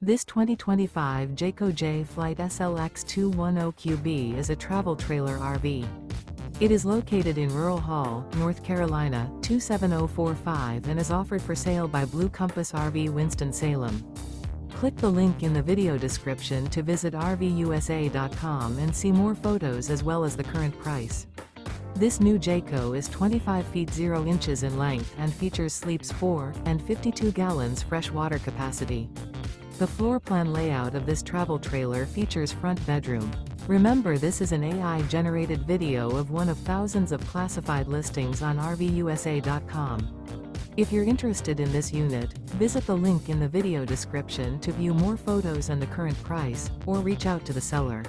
This 2025 Jayco Jay Flight SLX 210QB is a travel trailer RV. It is located in Rural Hall, North Carolina, 27045 and is offered for sale by Blue Compass RV Winston, Salem. Click the link in the video description to visit RVUSA.com and see more photos as well as the current price. This new Jayco is 25 feet 0 inches in length and features sleeps 4 and 52 gallons fresh water capacity. The floor plan layout of this travel trailer features front bedroom. Remember, this is an AI-generated video of one of thousands of classified listings on RVUSA.com. If you're interested in this unit, visit the link in the video description to view more photos and the current price, or reach out to the seller.